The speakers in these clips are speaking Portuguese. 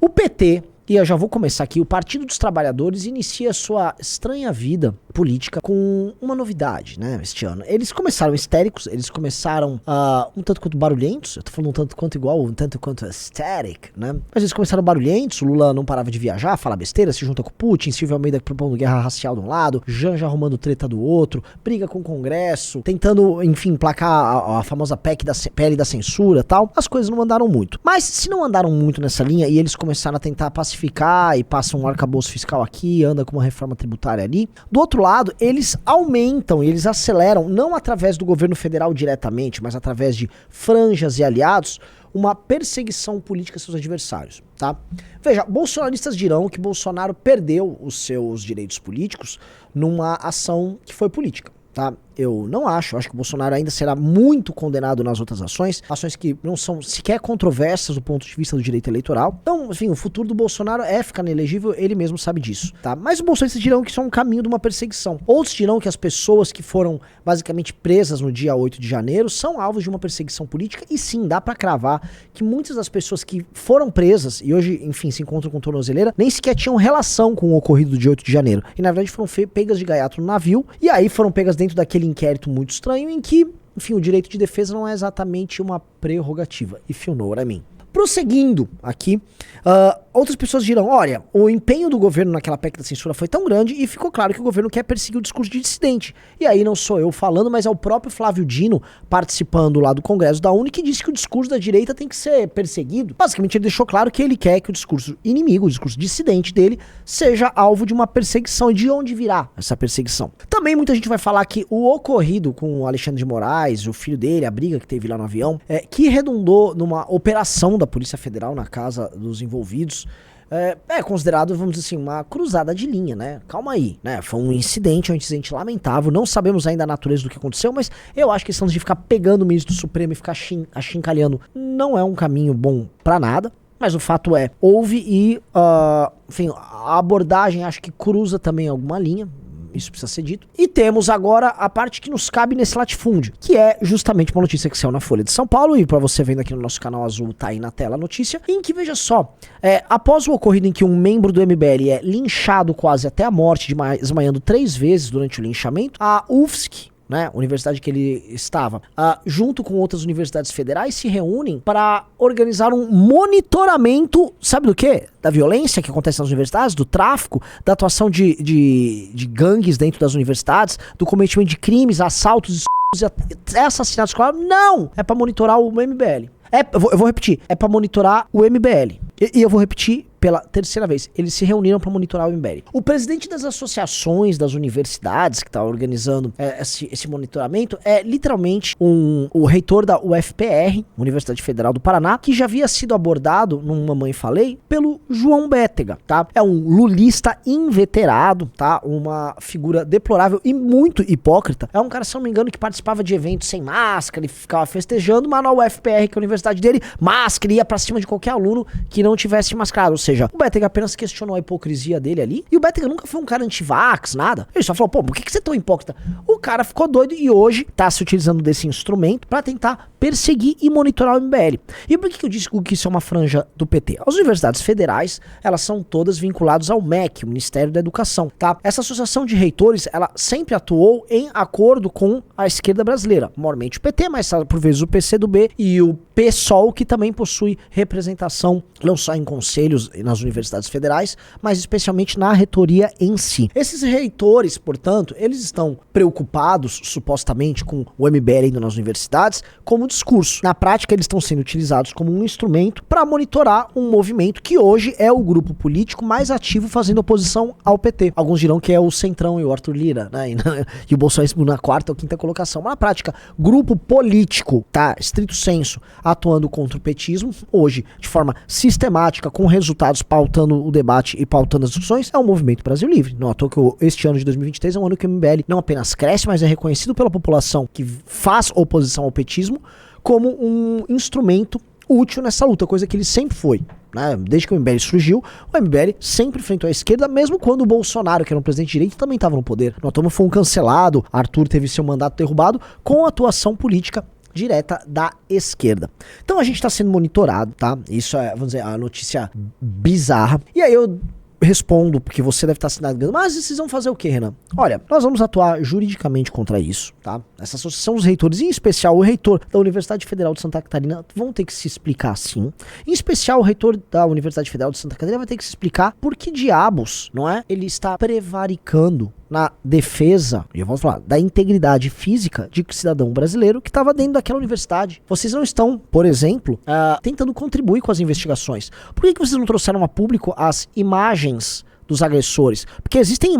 O PT, e eu já vou começar aqui, o Partido dos Trabalhadores inicia sua estranha vida política com uma novidade, né, este ano. Eles começaram histéricos, eles começaram um tanto quanto barulhentos, eu tô falando um tanto quanto igual, um tanto quanto hysteric, né, mas eles começaram barulhentos, o Lula não parava de viajar, falar besteira, se junta com o Putin, Silvio Almeida propondo guerra racial de um lado, Janja arrumando treta do outro, briga com o Congresso, tentando, enfim, placar a famosa PL da censura e tal. As coisas não andaram muito. Mas se não andaram muito nessa linha e eles começaram a tentar pacificar e passam um arcabouço fiscal aqui, anda com uma reforma tributária ali, do outro lado, eles aumentam e eles aceleram, não através do governo federal diretamente, mas através de franjas e aliados, uma perseguição política a seus adversários, tá? Veja, bolsonaristas dirão que Bolsonaro perdeu os seus direitos políticos numa ação que foi política, tá? Eu não acho que o Bolsonaro ainda será muito condenado nas outras ações que não são sequer controversas do ponto de vista do direito eleitoral. Então, enfim, o futuro do Bolsonaro é ficar inelegível, ele mesmo sabe disso, tá? Mas os bolsonaristas dirão que isso é um caminho de uma perseguição. Outros dirão que as pessoas que foram basicamente presas no dia 8 de janeiro são alvos de uma perseguição política, e sim, dá pra cravar que muitas das pessoas que foram presas e hoje, enfim, se encontram com tornozeleira, nem sequer tinham relação com o ocorrido do dia 8 de janeiro. E na verdade foram pegas de gaiato no navio, e aí foram pegas dentro daquele inquérito muito estranho em que, enfim, o direito de defesa não é exatamente uma prerrogativa. If you know what I mean. Prosseguindo aqui, outras pessoas dirão, olha, o empenho do governo naquela PEC da censura foi tão grande e ficou claro que o governo quer perseguir o discurso de dissidente. E aí não sou eu falando, mas é o próprio Flávio Dino participando lá do Congresso da UNE que disse que o discurso da direita tem que ser perseguido. Basicamente ele deixou claro que ele quer que o discurso inimigo, o discurso dissidente dele, seja alvo de uma perseguição. E de onde virá essa perseguição? Também muita gente vai falar que o ocorrido com o Alexandre de Moraes, o filho dele, a briga que teve lá no avião, que redundou numa operação da Polícia Federal na casa dos envolvidos, é considerado, vamos dizer assim, uma cruzada de linha, né? Calma aí, né? Foi um incidente lamentável, não sabemos ainda a natureza do que aconteceu, mas eu acho que esse lance de ficar pegando o ministro do Supremo e ficar achincalhando não é um caminho bom pra nada. Mas o fato é, houve e, enfim, a abordagem acho que cruza também alguma linha. Isso precisa ser dito. E temos agora a parte que nos cabe nesse latifúndio, que é justamente uma notícia que saiu na Folha de São Paulo, e pra você vendo aqui no nosso canal azul, tá aí na tela a notícia, em que, veja só, após o ocorrido em que um membro do MBL é linchado quase até a morte, desmaiando 3 vezes durante o linchamento, a UFSC, né, universidade que ele estava, junto com outras universidades federais, se reúnem para organizar um monitoramento, sabe do quê? Da violência que acontece nas universidades, do tráfico, da atuação de gangues dentro das universidades, do cometimento de crimes, assaltos e assassinatos escolares. Não! É para monitorar o MBL. Eu vou repetir, é para monitorar o MBL. E eu vou repetir pela terceira vez. Eles se reuniram para monitorar o MBL. O presidente das associações das universidades que está organizando esse monitoramento é literalmente o reitor da UFPR, Universidade Federal do Paraná, que já havia sido abordado num Mamãe Falei pelo João Bétega, tá? É um lulista inveterado, tá? Uma figura deplorável e muito hipócrita. É um cara, se não me engano, que participava de eventos sem máscara e ficava festejando, mas na UFPR, que é a universidade dele, máscara, ia pra cima de qualquer aluno que não tivesse mascarado. Ou seja, o Bétega apenas questionou a hipocrisia dele ali, e o Bétega nunca foi um cara anti-vax, nada. Ele só falou, pô, por que você é tão hipócrita? O cara ficou doido e hoje tá se utilizando desse instrumento pra tentar perseguir e monitorar o MBL. E por que eu disse que isso é uma franja do PT? As universidades federais, elas são todas vinculadas ao MEC, o Ministério da Educação, tá? Essa associação de reitores, ela sempre atuou em acordo com a esquerda brasileira, maiormente o PT, mas por vezes o PCdoB e o PSOL, que também possui representação não só em conselhos nas universidades federais, mas especialmente na reitoria em si. Esses reitores, portanto, eles estão preocupados, supostamente, com o MBL indo nas universidades como discurso. Na prática, eles estão sendo utilizados como um instrumento para monitorar um movimento que hoje é o grupo político mais ativo fazendo oposição ao PT. Alguns dirão que é o Centrão e o Arthur Lira, né? E o Bolsonaro na 4ª ou 5ª colocação. Mas na prática, grupo político, tá? Estrito senso, atuando contra o petismo, hoje, de forma sistemática, com resultados pautando o debate e pautando as discussões, é o Movimento Brasil Livre. Não à toa que este ano de 2023 é um ano que o MBL não apenas cresce, mas é reconhecido pela população que faz oposição ao petismo como um instrumento útil nessa luta, coisa que ele sempre foi, né? Desde que o MBL surgiu, o MBL sempre enfrentou a esquerda, mesmo quando o Bolsonaro, que era um presidente de direita, também estava no poder. No Atoma foi um cancelado, Arthur teve seu mandato derrubado com a atuação política direta da esquerda. Então a gente está sendo monitorado, tá? Isso é, vamos dizer, a notícia bizarra. E aí eu respondo, porque você deve estar assinando, mas vocês vão fazer o quê, Renan? Olha, nós vamos atuar juridicamente contra isso, tá? Essa associação dos reitores, em especial o reitor da Universidade Federal de Santa Catarina, vão ter que se explicar sim. Em especial o reitor da Universidade Federal de Santa Catarina vai ter que se explicar por que diabos, não é? Ele está prevaricando na defesa, e eu vou falar, da integridade física de cidadão brasileiro que estava dentro daquela universidade. Vocês não estão, por exemplo, tentando contribuir com as investigações. Por que vocês não trouxeram a público as imagens dos agressores? Porque existem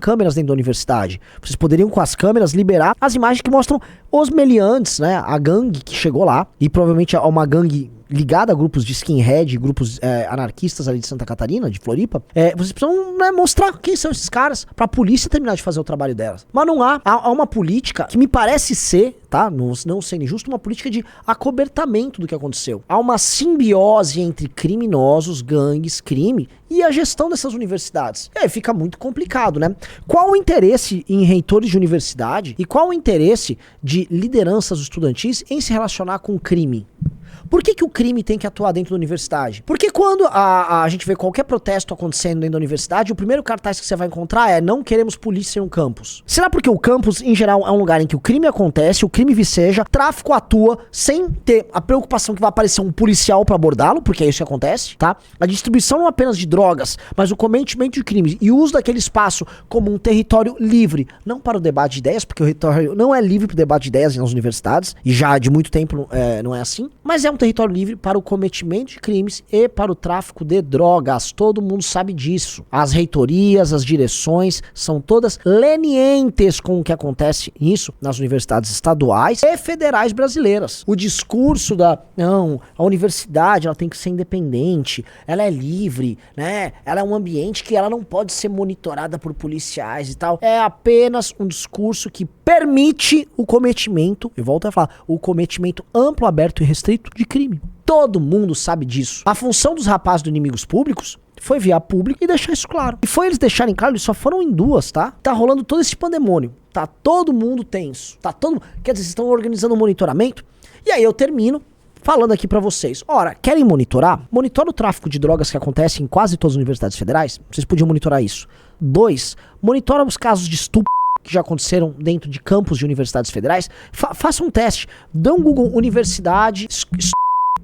câmeras dentro da universidade. Vocês poderiam, com as câmeras, liberar as imagens que mostram os meliantes, né? A gangue que chegou lá, e provavelmente é uma gangue ligada a grupos de skinhead, grupos anarquistas ali de Santa Catarina, de Floripa. Vocês precisam, né, mostrar quem são esses caras pra polícia terminar de fazer o trabalho delas. Mas não há uma política que me parece ser, tá, não sendo injusto, uma política de acobertamento do que aconteceu. Há uma simbiose entre criminosos, gangues, crime e a gestão dessas universidades. E aí fica muito complicado, né? Qual o interesse em reitores de universidade e qual o interesse de lideranças estudantis em se relacionar com crime? Por que o crime tem que atuar dentro da universidade? Porque quando a gente vê qualquer protesto acontecendo dentro da universidade, o primeiro cartaz que você vai encontrar é: não queremos polícia em um campus. Será porque o campus, em geral, é um lugar em que o crime acontece, o crime viceja, tráfico atua sem ter a preocupação que vai aparecer um policial pra abordá-lo, porque é isso que acontece, tá? A distribuição não apenas de drogas, mas o cometimento de crimes e o uso daquele espaço como um território livre, não para o debate de ideias, porque o território não é livre para o debate de ideias nas universidades, e já de muito tempo não é assim, mas é um território livre para o cometimento de crimes e para o tráfico de drogas. Todo mundo sabe disso. As reitorias, as direções são todas lenientes com o que acontece nisso nas universidades estaduais e federais brasileiras. O discurso a universidade ela tem que ser independente, ela é livre, né? Ela é um ambiente que ela não pode ser monitorada por policiais e tal. É apenas um discurso que permite o cometimento, eu volto a falar, o cometimento amplo, aberto e restrito de crime. Todo mundo sabe disso. A função dos rapazes do Inimigos Públicos foi via público e deixar isso claro. E foi eles deixarem claro, eles só foram em duas, tá? Tá rolando todo esse pandemônio. Tá todo mundo tenso. Quer dizer, vocês estão organizando um monitoramento? E aí eu termino falando aqui pra vocês. Ora, querem monitorar? Monitora o tráfico de drogas que acontece em quase todas as universidades federais. Vocês podiam monitorar isso. 2, monitora os casos de estupro que já aconteceram dentro de campos de universidades federais. Faça um teste. Dá um Google Universidade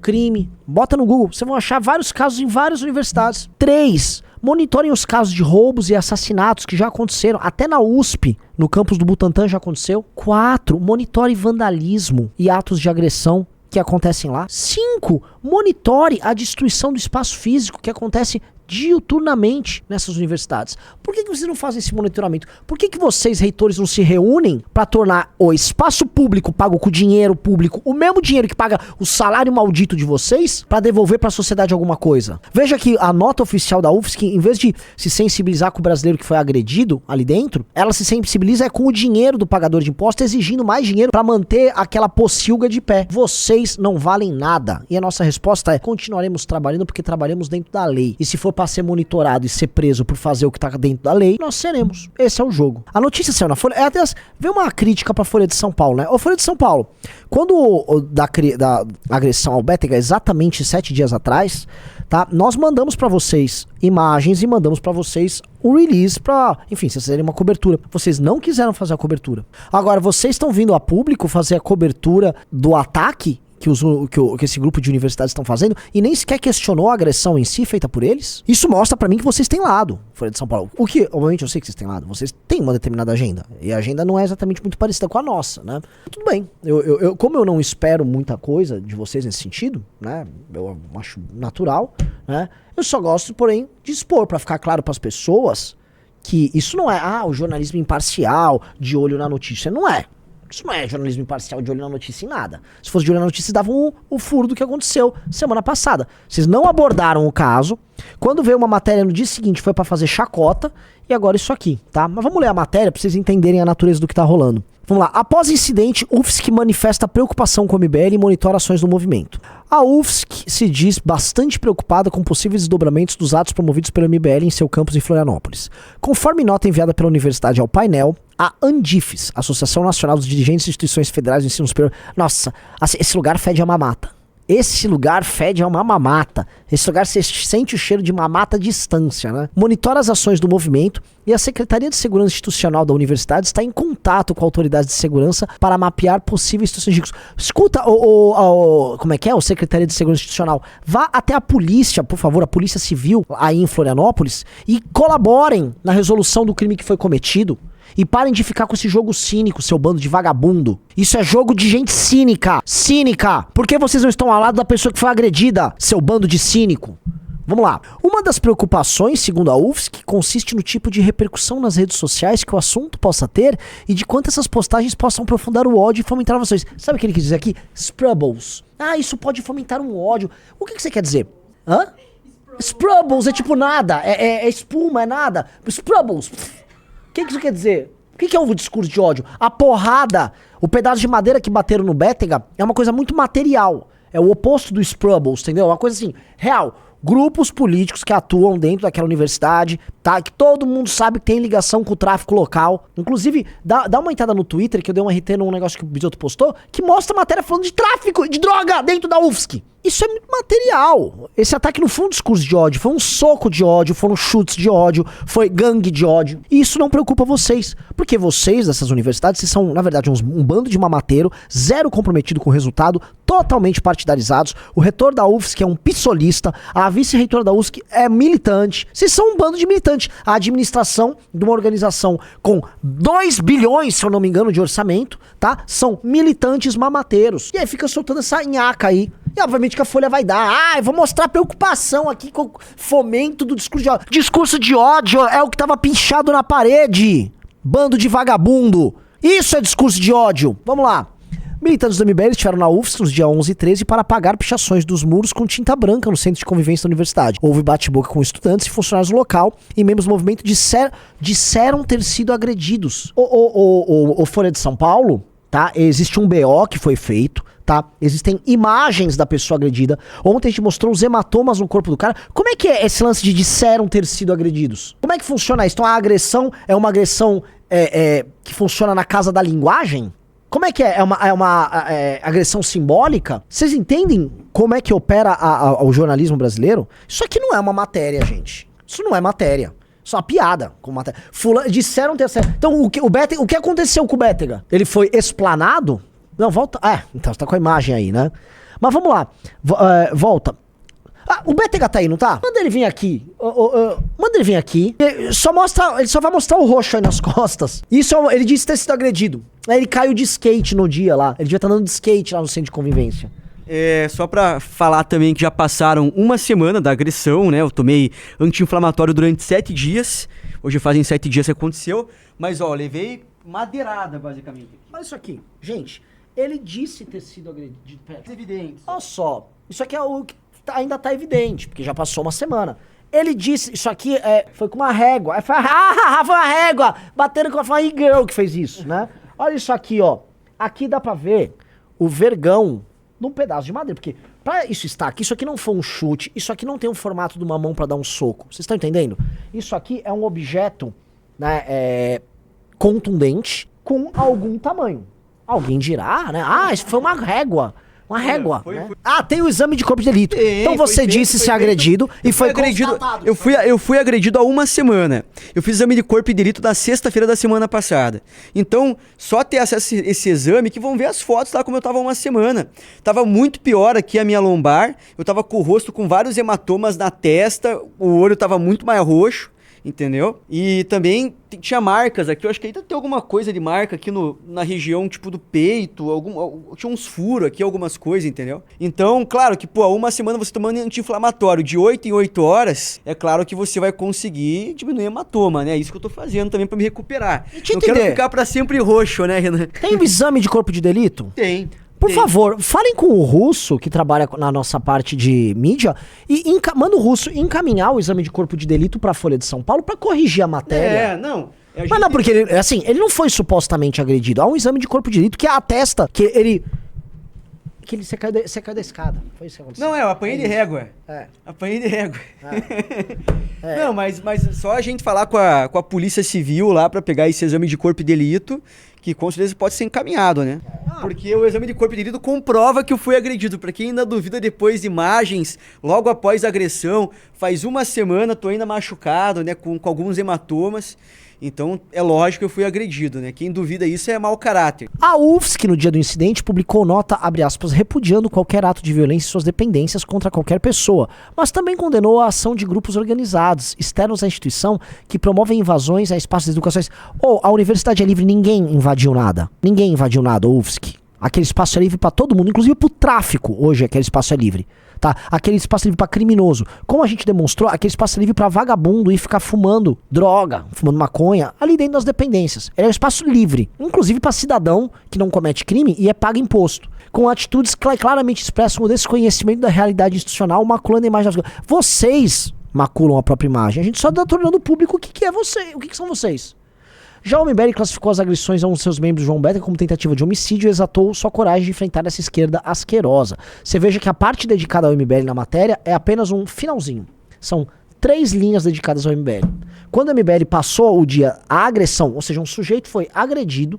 crime. Bota no Google. Vocês vão achar vários casos em várias universidades. 3, monitorem os casos de roubos e assassinatos que já aconteceram. Até na USP, no campus do Butantã já aconteceu. 4, monitore vandalismo e atos de agressão que acontecem lá. 5, monitore a destruição do espaço físico que acontece diuturnamente nessas universidades. Por que vocês não fazem esse monitoramento? Por que vocês, reitores, não se reúnem para tornar o espaço público pago com dinheiro público, o mesmo dinheiro que paga o salário maldito de vocês, para devolver para a sociedade alguma coisa? Veja que a nota oficial da UFSC, em vez de se sensibilizar com o brasileiro que foi agredido ali dentro, ela se sensibiliza com o dinheiro do pagador de impostos, exigindo mais dinheiro para manter aquela pocilga de pé. Vocês não valem nada. E a nossa resposta é: continuaremos trabalhando porque trabalhamos dentro da lei. E se for para ser monitorado e ser preso por fazer o que tá dentro da lei, nós seremos. Esse é o jogo. A notícia saiu na Folha. Até veio uma crítica pra Folha de São Paulo, né? Ô, Folha de São Paulo, quando da agressão ao Bétega, exatamente 7 dias atrás, tá? Nós mandamos pra vocês imagens e mandamos pra vocês o release pra, enfim, vocês fazerem uma cobertura. Vocês não quiseram fazer a cobertura. Agora, vocês estão vindo a público fazer a cobertura do ataque que esse grupo de universidades estão fazendo e nem sequer questionou a agressão em si feita por eles. Isso mostra pra mim que vocês têm lado, Folha de São Paulo. O que, obviamente, eu sei que vocês têm lado. Vocês têm uma determinada agenda. E a agenda não é exatamente muito parecida com a nossa, né? Tudo bem. Como eu não espero muita coisa de vocês nesse sentido, né? Eu acho natural, né? Eu só gosto, porém, de expor pra ficar claro pras pessoas que isso não é, o jornalismo imparcial, de olho na notícia. Não é. Isso não é jornalismo imparcial de olho na notícia em nada. Se fosse de olho na notícia, davam o furo do que aconteceu semana passada. Vocês não abordaram o caso. Quando veio uma matéria no dia seguinte, foi pra fazer chacota. E agora isso aqui, tá? Mas vamos ler a matéria pra vocês entenderem a natureza do que tá rolando. Vamos lá. Após incidente, UFSC manifesta preocupação com o MBL e monitora ações do movimento. A UFSC se diz bastante preocupada com possíveis desdobramentos dos atos promovidos pelo MBL em seu campus em Florianópolis. Conforme nota enviada pela universidade ao painel, a ANDIFES, Associação Nacional dos Dirigentes de Instituições Federais de Ensino Superior... Nossa, esse lugar fede a mamata. Esse lugar fede a uma mamata. Esse lugar você sente o cheiro de mamata à distância, né? Monitora as ações do movimento e a Secretaria de Segurança Institucional da Universidade está em contato com autoridades de segurança para mapear possíveis situações de risco. Escuta, como é que é? O Secretaria de Segurança Institucional. Vá até a polícia, por favor, a Polícia Civil aí em Florianópolis e colaborem na resolução do crime que foi cometido. E parem de ficar com esse jogo cínico, seu bando de vagabundo. Isso é jogo de gente cínica. Cínica. Por que vocês não estão ao lado da pessoa que foi agredida, seu bando de cínico? Vamos lá. Uma das preocupações, segundo a UFSC, consiste no tipo de repercussão nas redes sociais que o assunto possa ter e de quanto essas postagens possam aprofundar o ódio e fomentar vocês. Sabe o que ele quis dizer aqui? Sprubbles. Ah, isso pode fomentar um ódio. O que você quer dizer? Hã? Sprubbles é tipo nada. É espuma, é nada. Sprubbles. O que isso quer dizer? O que é um discurso de ódio? A porrada, o pedaço de madeira que bateram no Bétega é uma coisa muito material. É o oposto do Sprubbles, entendeu? Uma coisa assim, real. Grupos políticos que atuam dentro daquela universidade, tá? Que todo mundo sabe que tem ligação com o tráfico local. Inclusive, dá uma entrada no Twitter, que eu dei um RT num negócio que o Bisoto postou, que mostra matéria falando de tráfico, de droga dentro da UFSC. Isso é muito material. Esse ataque não foi um discurso de ódio, foi um soco de ódio, foram chutes de ódio, foi gangue de ódio. E isso não preocupa vocês, porque vocês dessas universidades, vocês são, na verdade, um bando de mamateiro, zero comprometido com o resultado, totalmente partidarizados. O reitor da UFSC é um pissolista, a vice-reitora da UFSC é militante. Vocês são um bando de militantes. A administração de uma organização com 2 bilhões, se eu não me engano, de orçamento, tá? São militantes mamateiros. E aí fica soltando essa nhaca aí. E obviamente que a Folha vai dar. Eu vou mostrar preocupação aqui com o fomento do discurso de ódio. Discurso de ódio é o que tava pinchado na parede. Bando de vagabundo. Isso é discurso de ódio. Vamos lá. Militantes do MBL estiveram na UFSC nos dias 11 e 13 para apagar pichações dos muros com tinta branca no centro de convivência da universidade. Houve bate-boca com estudantes e funcionários do local e membros do movimento disseram ter sido agredidos. O Folha de São Paulo, tá? Existe um BO que foi feito, tá? Existem imagens da pessoa agredida. Ontem a gente mostrou os hematomas no corpo do cara. Como é que é esse lance de disseram ter sido agredidos? Como é que funciona isso? Então a agressão é uma agressão que funciona na casa da linguagem? Como é que é? É uma agressão simbólica? Vocês entendem como é que opera o jornalismo brasileiro? Isso aqui não é uma matéria, gente. Isso não é matéria. Isso é uma piada com matéria. Disseram ter... Então, o que aconteceu com o Bétega? Ele foi explanado? Não, volta... então você tá com a imagem aí, né? Mas vamos lá. Volta. O Bétega tá aí, não tá? Manda ele vir aqui. Manda ele vir aqui. Ele só vai mostrar o roxo aí nas costas. Isso, ele disse ter sido agredido. Aí ele caiu de skate no dia lá. Ele devia estar andando de skate lá no centro de convivência. Só pra falar também que já passaram uma semana da agressão, né? Eu tomei anti-inflamatório durante 7 dias. Hoje fazem 7 dias que aconteceu. Mas, ó, levei madeirada, basicamente. Olha isso aqui. Gente, ele disse ter sido agredido. Evidente. Olha só. Isso aqui é o que ainda tá evidente, porque já passou uma semana. Ele disse, isso aqui foi com uma régua. Foi uma régua! Bateram com a e-girl que fez isso, né? Olha isso aqui, ó. Aqui dá pra ver o vergão num pedaço de madeira, porque pra isso estar aqui, isso aqui não foi um chute, isso aqui não tem um formato de uma mão pra dar um soco. Vocês estão entendendo? Isso aqui é um objeto, né, contundente com algum tamanho. Alguém dirá, né? Isso foi uma régua. Uma régua, né? Tem o exame de corpo de delito. Então você disse ser agredido e foi agredido. Eu fui agredido há uma semana. Eu fiz exame de corpo de delito na sexta-feira da semana passada. Então, só ter acesso a esse exame que vão ver as fotos lá como eu tava há uma semana. Tava muito pior aqui a minha lombar. Eu tava com o rosto com vários hematomas na testa. O olho tava muito mais roxo. Entendeu? E também tinha marcas aqui, eu acho que ainda tem alguma coisa de marca aqui na região, tipo do peito, tinha uns furos aqui, algumas coisas, entendeu? Então, claro que, uma semana você tomando anti-inflamatório de 8 em 8 horas, é claro que você vai conseguir diminuir hematoma, né? É isso que eu tô fazendo também pra me recuperar. Não quero ficar pra sempre roxo, né, Renan? Tem o exame de corpo de delito? Tem. Por favor, falem com o Russo, que trabalha na nossa parte de mídia, e manda o Russo encaminhar o exame de corpo de delito pra Folha de São Paulo pra corrigir a matéria. Mas não, porque ele, assim, ele não foi supostamente agredido. Há um exame de corpo de delito que atesta que ele... Que ele, você caiu da escada. Foi isso que aconteceu. Não, eu apanhei de régua. É. Apanhei de régua. É. Não, mas só a gente falar com a Polícia Civil lá pra pegar esse exame de corpo de delito, que com certeza pode ser encaminhado, né? Porque o exame de corpo de delito comprova que eu fui agredido. Pra quem ainda duvida depois de imagens, logo após a agressão, faz uma semana, tô ainda machucado, né? Com alguns hematomas. Então, é lógico que eu fui agredido, né? Quem duvida isso é mau caráter. A UFSC, no dia do incidente, publicou nota, abre aspas, repudiando qualquer ato de violência e suas dependências contra qualquer pessoa, mas também condenou a ação de grupos organizados, externos à instituição, que promovem invasões a espaços educacionais. A universidade é livre, ninguém invadiu nada. Ninguém invadiu nada, UFSC. Aquele espaço é livre pra todo mundo, inclusive pro tráfico, hoje aquele espaço é livre. Tá? Aquele espaço livre pra criminoso. Como a gente demonstrou, aquele espaço livre pra vagabundo e ficar fumando droga, fumando maconha, ali dentro das dependências. Ele é um espaço livre, inclusive pra cidadão que não comete crime e paga imposto. Com atitudes que claramente expressam o desconhecimento da realidade institucional, maculando a imagem das coisas. Vocês maculam a própria imagem. A gente só tá tornando público o que é você, o que são vocês. Já o MBL classificou as agressões a um de seus membros, João Beta, como tentativa de homicídio e exaltou sua coragem de enfrentar essa esquerda asquerosa. Você veja que a parte dedicada ao MBL na matéria é apenas um finalzinho. São 3 linhas dedicadas ao MBL. Quando o MBL passou o dia a agressão, ou seja, um sujeito foi agredido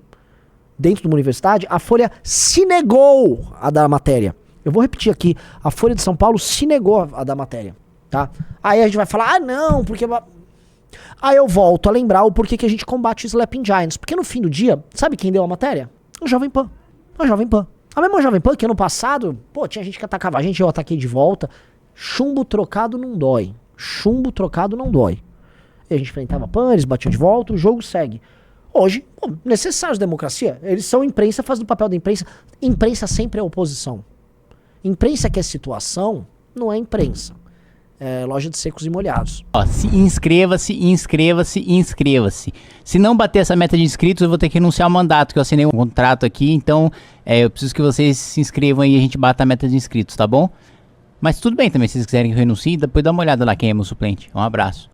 dentro de uma universidade, a Folha se negou a dar a matéria. Eu vou repetir aqui, a Folha de São Paulo se negou a dar a matéria, tá? Aí a gente vai falar, não, porque... Aí eu volto a lembrar o porquê que a gente combate o Slapping Giants. Porque no fim do dia, sabe quem deu a matéria? O Jovem Pan. A Jovem Pan. A mesma Jovem Pan que ano passado, tinha gente que atacava a gente, eu ataquei de volta. Chumbo trocado não dói. Chumbo trocado não dói. E a gente enfrentava Pan, eles batiam de volta, o jogo segue. Hoje, necessários da democracia. Eles são imprensa, fazem o papel da imprensa. Imprensa sempre é oposição. Imprensa que é situação, não é imprensa. É loja de secos e molhados. Se inscreva-se, inscreva-se, inscreva-se. Se não bater essa meta de inscritos, eu vou ter que renunciar ao mandato, que eu assinei um contrato aqui, então eu preciso que vocês se inscrevam aí e a gente bata a meta de inscritos, tá bom? Mas tudo bem também, se vocês quiserem que eu renuncie, depois dá uma olhada lá quem é meu suplente. Um abraço.